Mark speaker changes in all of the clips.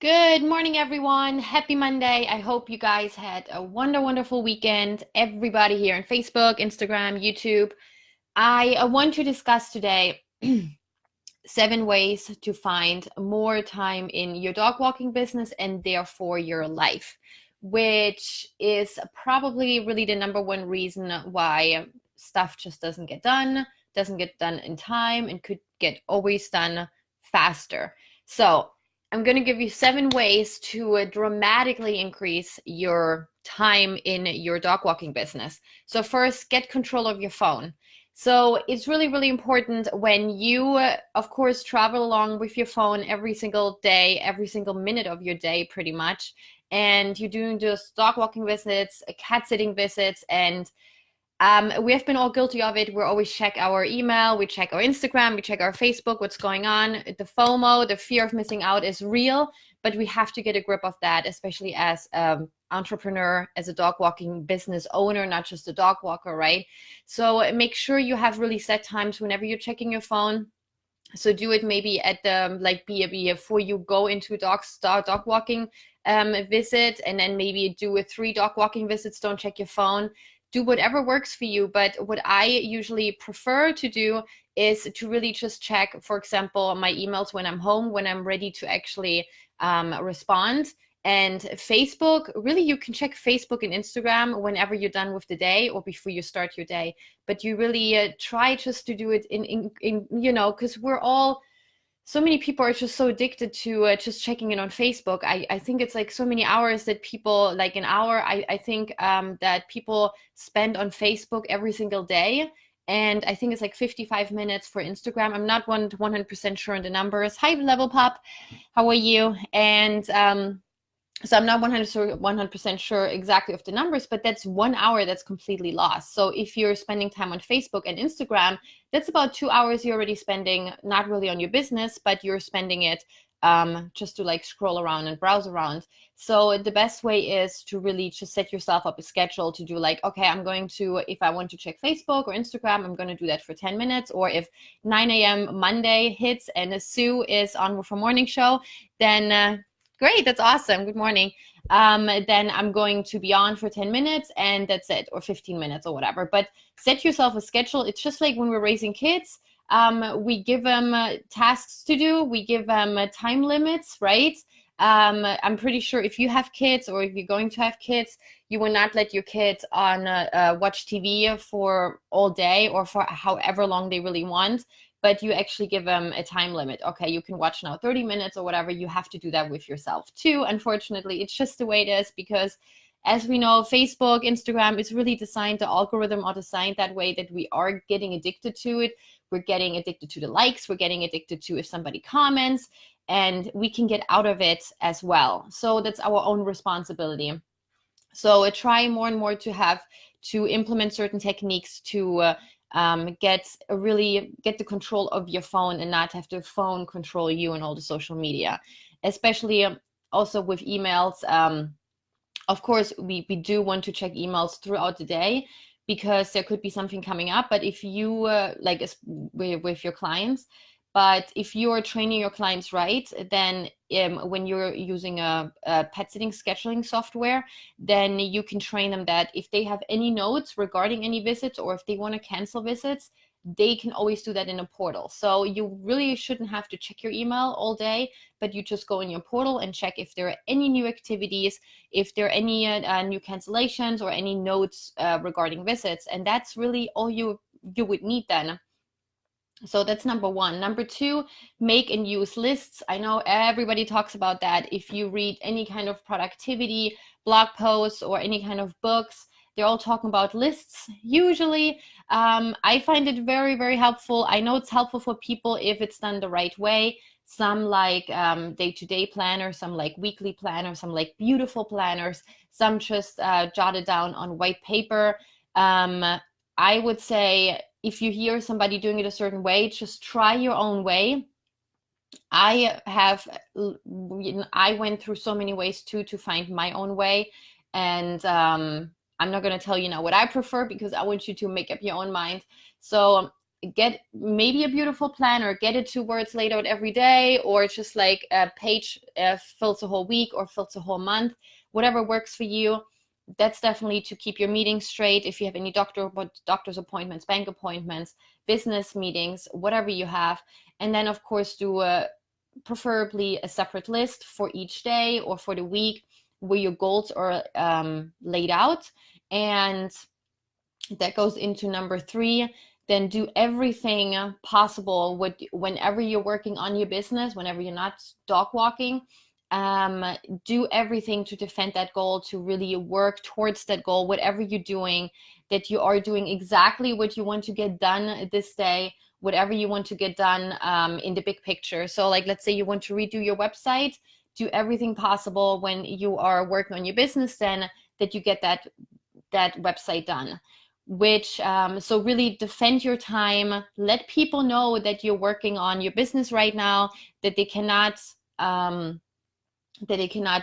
Speaker 1: Good morning, everyone. Happy Monday. I hope you guys had a wonderful weekend. Everybody here on Facebook, Instagram, YouTube. I want to discuss today 7 ways to find more time in your dog walking business and therefore your life, which is probably really the number one reason why stuff just doesn't get done in time, and could get always done faster. So, I'm going to give you 7 ways to dramatically increase your time in your dog walking business. So, first, get control of your phone. So it's really important when you, of course, travel along with your phone every single day, every single minute of your day, pretty much. And you're doing just dog walking visits, cat sitting visits, and we have been all guilty of it. We always check our email, we check our Instagram, we check our Facebook, what's going on. The FOMO, the fear of missing out, is real, but we have to get a grip of that, especially as entrepreneur, as a dog walking business owner, not just a dog walker, right? So make sure you have really set times whenever you're checking your phone. So do it maybe at the before you go into dog walking visit, and then maybe do a 3 dog walking visits. Don't check your phone. Do whatever works for you. But what I usually prefer to do is to really just check, for example, my emails when I'm home, when I'm ready to actually respond. And Facebook, really, you can check Facebook and Instagram whenever you're done with the day or before you start your day. But you really try just to do it in because we're all, so many people are just so addicted to just checking it on Facebook. I think it's like so many hours that people, like an hour, I think that people spend on Facebook every single day. And I think it's like 55 minutes for Instagram. I'm not 100% sure on the numbers. Hi, Level Pop. How are you? And so I'm not 100% sure exactly of the numbers, but that's 1 hour that's completely lost. So if you're spending time on Facebook and Instagram, that's about 2 hours you're already spending, not really on your business, but you're spending it just to like scroll around and browse around. So the best way is to really just set yourself up a schedule to do, like, okay, I'm going to, if I want to check Facebook or Instagram, I'm going to do that for 10 minutes. Or if 9 a.m. Monday hits and Sue is on with her morning show, then great, that's awesome. Good morning. Then I'm going to be on for 10 minutes and that's it, or 15 minutes or whatever. But set yourself a schedule. It's just like when we're raising kids. We give them tasks to do. We give them time limits, right? I'm pretty sure if you have kids, or if you're going to have kids, you will not let your kids on watch TV for all day or for however long they really want, but you actually give them a time limit. Okay, you can watch now 30 minutes or whatever. You have to do that with yourself too. Unfortunately, it's just the way it is, because as we know, Facebook, Instagram is really designed, the algorithm are designed that way, that we are getting addicted to it. We're getting addicted to the likes. We're getting addicted to if somebody comments, and we can get out of it as well. So that's our own responsibility. So try more and more to implement certain techniques to get the control of your phone and not have the phone control you and all the social media, especially also with emails. Of course, we do want to check emails throughout the day, because there could be something coming up. But if you with your clients, but if you're training your clients right, then when you're using a pet sitting scheduling software, then you can train them that if they have any notes regarding any visits, or if they want to cancel visits, they can always do that in a portal. So you really shouldn't have to check your email all day, but you just go in your portal and check if there are any new activities, if there are any new cancellations or any notes regarding visits. And that's really all you would need then. So that's number one. Number two, make and use lists. I know everybody talks about that. If you read any kind of productivity blog posts or any kind of books, they're all talking about lists. Usually, I find it very helpful. I know it's helpful for people if it's done the right way. Some like day-to-day planners, some like weekly planners, some like beautiful planners, some just jotted down on white paper. I would say if you hear somebody doing it a certain way, just try your own way. I went through so many ways too to find my own way, and I'm not going to tell you now what I prefer, because I want you to make up your own mind. So get maybe a beautiful plan, or get it 2 words laid out every day, or just like a page fills a whole week or fills a whole month, whatever works for you. That's definitely to keep your meetings straight. If you have any doctor's appointments, bank appointments, business meetings, whatever you have. And then of course do preferably a separate list for each day or for the week where your goals are laid out. And that goes into number 3. Then do everything possible whenever you're working on your business, whenever you're not dog walking, do everything to defend that goal, to really work towards that goal, whatever you're doing, that you are doing exactly what you want to get done this day, whatever you want to get done in the big picture. So like, let's say you want to redo your website, do everything possible when you are working on your business, then that you get that website done. Which so really defend your time, let people know that you're working on your business right now, that they cannot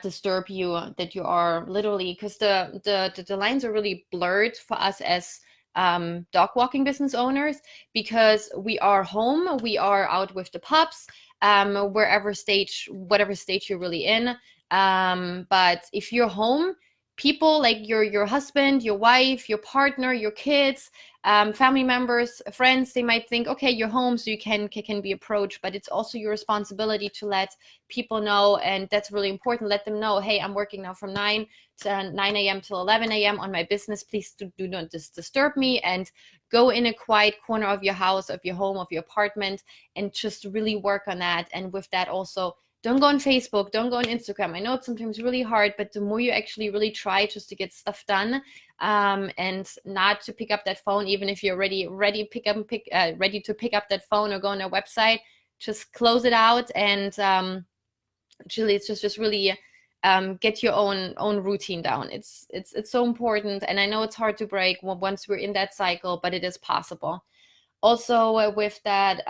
Speaker 1: disturb you, that you are literally, because the lines are really blurred for us as dog walking business owners, because we are home, we are out with the pups, whatever stage you're really in, but if you're home, people like your husband, your wife, your partner, your kids, family members, friends, they might think, okay, you're home, so you can be approached, but it's also your responsibility to let people know, and that's really important. Let them know, hey, I'm working now from 9 a.m. till 11 a.m. on my business. Please do not disturb me, and go in a quiet corner of your house, of your home, of your apartment, and just really work on that. And with that also, don't go on Facebook, don't go on Instagram. I know it's sometimes really hard, but the more you actually really try just to get stuff done, and not to pick up that phone, even if you're ready to pick up that phone or go on their website, just close it out. And actually, it's just really get your own routine down. It's so important, and I know it's hard to break once we're in that cycle, but it is possible. Also, with that,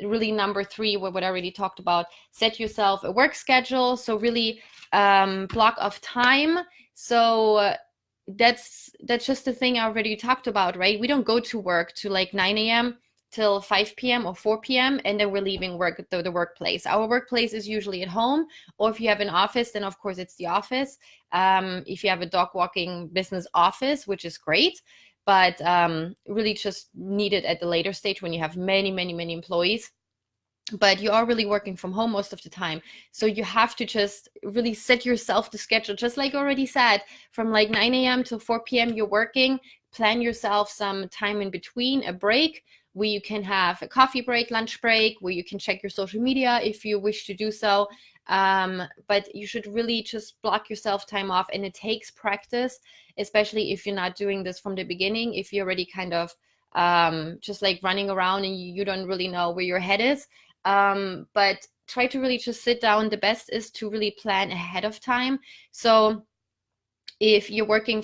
Speaker 1: really number 3, what I already talked about, set yourself a work schedule. So really block off time. So that's just the thing I already talked about, right? We don't go to work to like 9 a.m. till 5 p.m. or 4 p.m. and then we're leaving the workplace. Our workplace is usually at home, or if you have an office, then of course it's the office. If you have a dog walking business office, which is great, but really just need it at the later stage when you have many employees. But you are really working from home most of the time. So you have to just really set yourself the schedule, just like I already said, from like 9 a.m. till 4 p.m. you're working. Plan yourself some time in between, a break, where you can have a coffee break, lunch break, where you can check your social media if you wish to do so. But you should really just block yourself time off, and it takes practice, especially if you're not doing this from the beginning. If you're already kind of just like running around and you don't really know where your head is. But try to really just sit down. The best is to really plan ahead of time. So if you're waking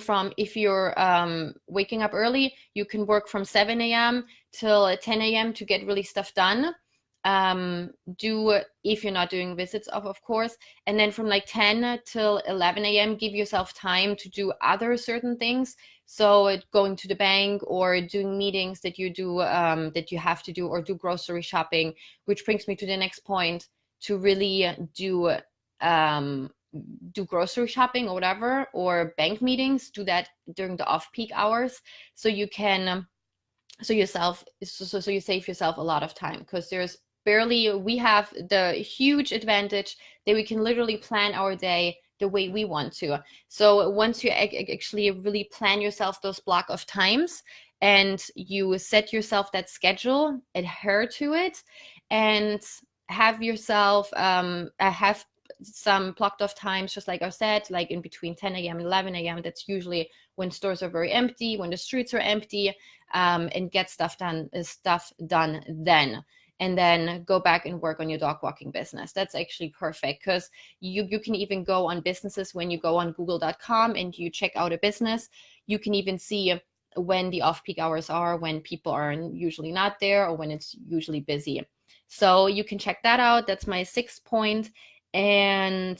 Speaker 1: up early, you can work from 7 a.m. till 10 a.m. to get really stuff done. If you're not doing visits, of course, and then from like 10 till 11 a.m. give yourself time to do other certain things. So going to the bank or doing meetings that you do, that you have to do, or do grocery shopping, which brings me to the next point, to really do grocery shopping or whatever, or bank meetings. Do that during the off-peak hours, so you can so you save yourself a lot of time, because we have the huge advantage that we can literally plan our day the way we want to. So once you actually really plan yourself those block of times, and you set yourself that schedule, adhere to it, and have yourself have some blocked off times, just like I said, like in between 10 a.m. and 11 a.m. That's usually when stores are very empty, when the streets are empty, and get stuff done then. And then go back and work on your dog walking business. That's actually perfect, because you can even go on businesses. When you go on google.com and you check out a business, you can even see when the off-peak hours are, when people are usually not there, or when it's usually busy. So you can check that out. That's my 6th point. And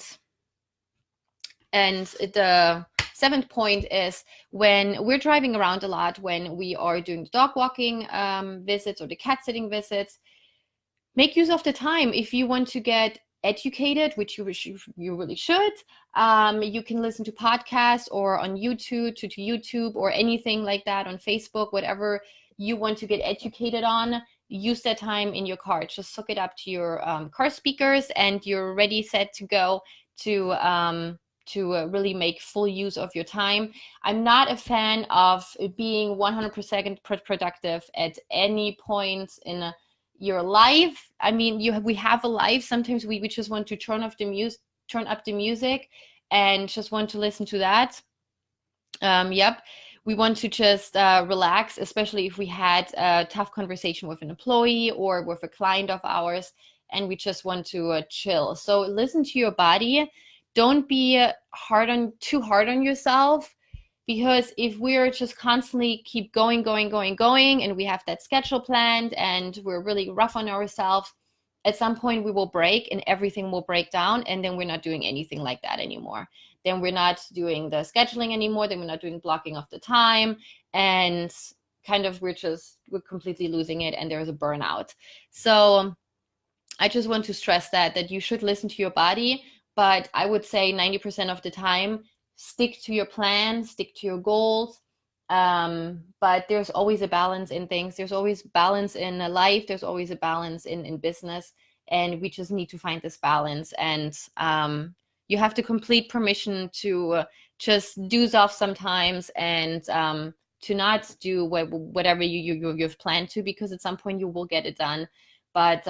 Speaker 1: the seventh point is when we're driving around a lot, when we are doing the dog walking visits or the cat sitting visits, make use of the time. If you want to get educated, which you really should, you can listen to podcasts or on YouTube, to YouTube or anything like that, on Facebook, whatever you want to get educated on. Use that time in your car. Just hook it up to your car speakers and you're ready, set to go to really make full use of your time. I'm not a fan of being 100% productive at any point in your life. I mean, we have a life. Sometimes we just want to turn up the music and just want to listen to that. Yep. We want to just relax, especially if we had a tough conversation with an employee or with a client of ours, and we just want to chill. So listen to your body. Don't be too hard on yourself, because if we're just constantly keep going, and we have that schedule planned and we're really rough on ourselves, at some point we will break and everything will break down, and then we're not doing anything like that anymore. Then we're not doing the scheduling anymore. Then we're not doing blocking of the time, and kind of we're completely losing it, and there's a burnout. So I just want to stress that you should listen to your body, but I would say 90% of the time, stick to your plan, stick to your goals. But there's always a balance in things. There's always balance in life. There's always a balance in business. And we just need to find this balance. And you have the complete permission to just doze off sometimes, and to not do whatever you've planned to, because at some point you will get it done. But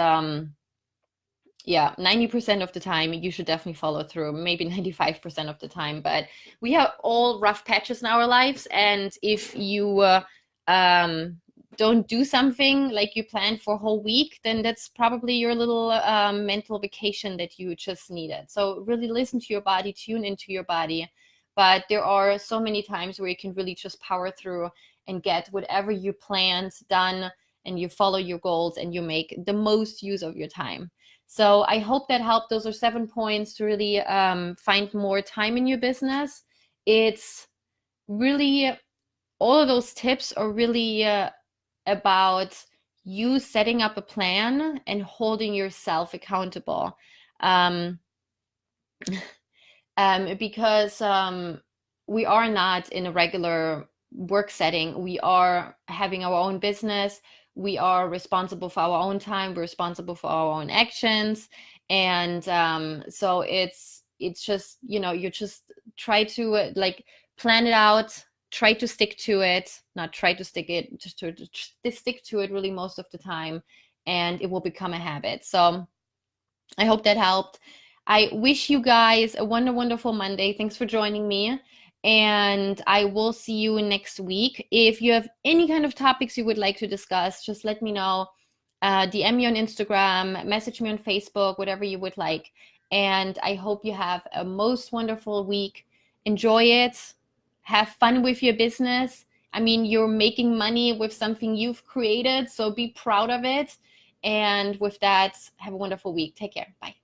Speaker 1: yeah, 90% of the time you should definitely follow through, maybe 95% of the time. But we have all rough patches in our lives, and if you don't do something like you planned for a whole week, then that's probably your little mental vacation that you just needed. So really listen to your body, tune into your body. But there are so many times where you can really just power through and get whatever you planned done, and you follow your goals and you make the most use of your time. So I hope that helped. Those are 7 points to really find more time in your business. It's really, all of those tips are really about you setting up a plan and holding yourself accountable. Because we are not in a regular work setting. We are having our own business. We are responsible for our own time. We're responsible for our own actions. And so it's just, you just try to plan it out, try to stick to it, not try to stick it, just to stick to it really most of the time, and it will become a habit. So I hope that helped. I wish you guys a wonderful Monday. Thanks for joining me. And I will see you next week. If you have any kind of topics you would like to discuss, just let me know. DM me on Instagram, message me on Facebook, whatever you would like. And I hope you have a most wonderful week. Enjoy it. Have fun with your business. I mean, you're making money with something you've created, so be proud of it. And with that, have a wonderful week. Take care. Bye.